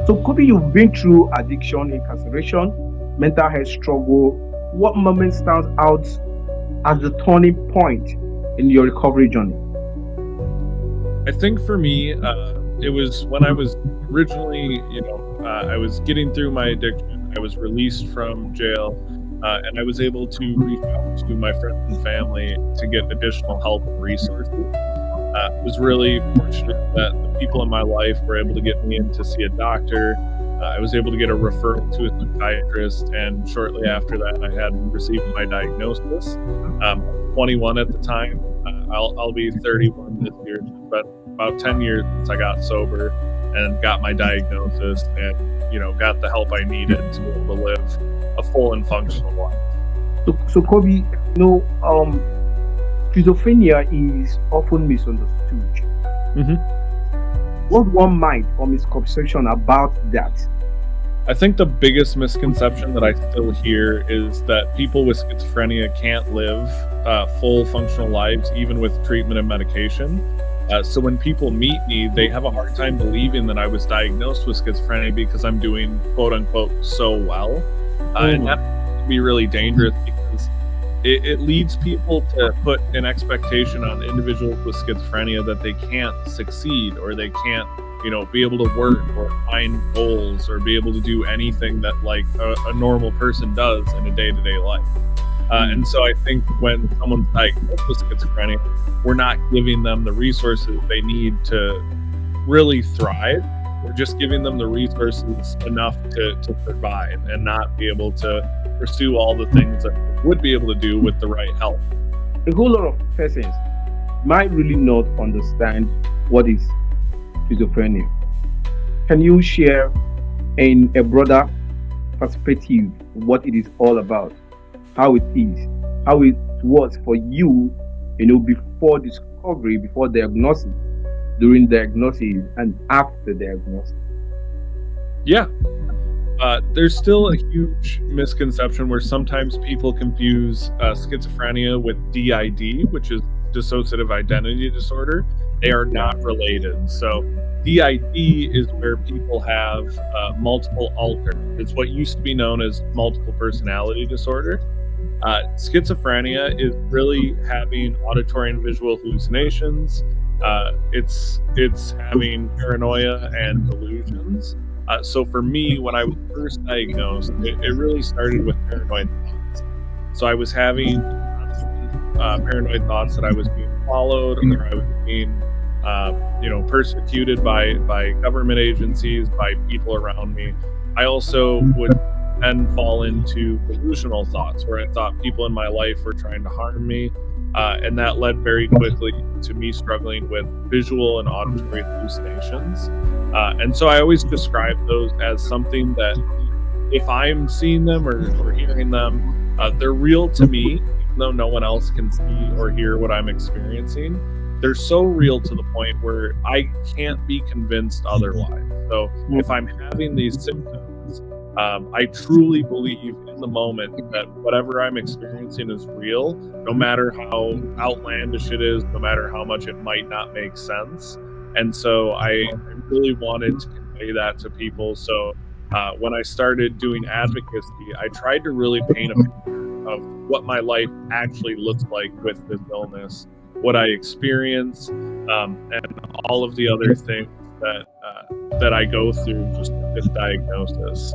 So, Kobe, you've been through addiction, incarceration, mental health struggle. What moment stands out as the turning point in your recovery journey? I think for me, it was when I was originally, I was getting through my addiction. I was released from jail, and I was able to reach out to my friends and family to get additional help and resources. I was really fortunate that the people in my life were able to get me in to see a doctor. I was able to get a referral to a psychiatrist, and shortly after that, I had received my diagnosis. 21 at the time. I'll be 31 this year, but about 10 years since I got sober and got my diagnosis, and got the help I needed to be able to live a full and functional life. So Kobe, schizophrenia is often misunderstood. hmm What one might or misconception about that? I think the biggest misconception that I still hear is that people with schizophrenia can't live full functional lives, even with treatment and medication. So when people meet me, they have a hard time believing that I was diagnosed with schizophrenia because I'm doing quote unquote so well. And that can be really dangerous because it leads people to put an expectation on individuals with schizophrenia that they can't succeed, or they can't be able to work or find goals or be able to do anything that like a normal person does in a day-to-day life. And so I think when someone's diagnosed with schizophrenia, we're not giving them the resources they need to really thrive. We're just giving them the resources enough to survive and not be able to pursue all the things that we would be able to do with the right help. A whole lot of persons might really not understand what is schizophrenia. Can you share in a broader perspective what it is all about, how it is, how it was for you, before discovery, before diagnosis, during diagnosis, and after diagnosis? Yeah. There's still a huge misconception where sometimes people confuse schizophrenia with DID, which is dissociative identity disorder. They are not related. So DID is where people have multiple alternate. It's what used to be known as multiple personality disorder. Schizophrenia is really having auditory and visual hallucinations. It's having paranoia and delusions. So for me, when I was first diagnosed, it really started with paranoid thoughts. So I was having paranoid thoughts that I was being followed, or I was being, persecuted by government agencies, by people around me. I also would then fall into delusional thoughts where I thought people in my life were trying to harm me. And that led very quickly to me struggling with visual and auditory hallucinations. And so I always describe those as something that if I'm seeing them or hearing them, they're real to me, even though no one else can see or hear what I'm experiencing. They're so real to the point where I can't be convinced otherwise. So if I'm having these symptoms, I truly believe in the moment that whatever I'm experiencing is real, no matter how outlandish it is, no matter how much it might not make sense. And so I really wanted to convey that to people. So when I started doing advocacy, I tried to really paint a picture of what my life actually looks like with this illness, what I experience, and all of the other things that I go through just with this diagnosis.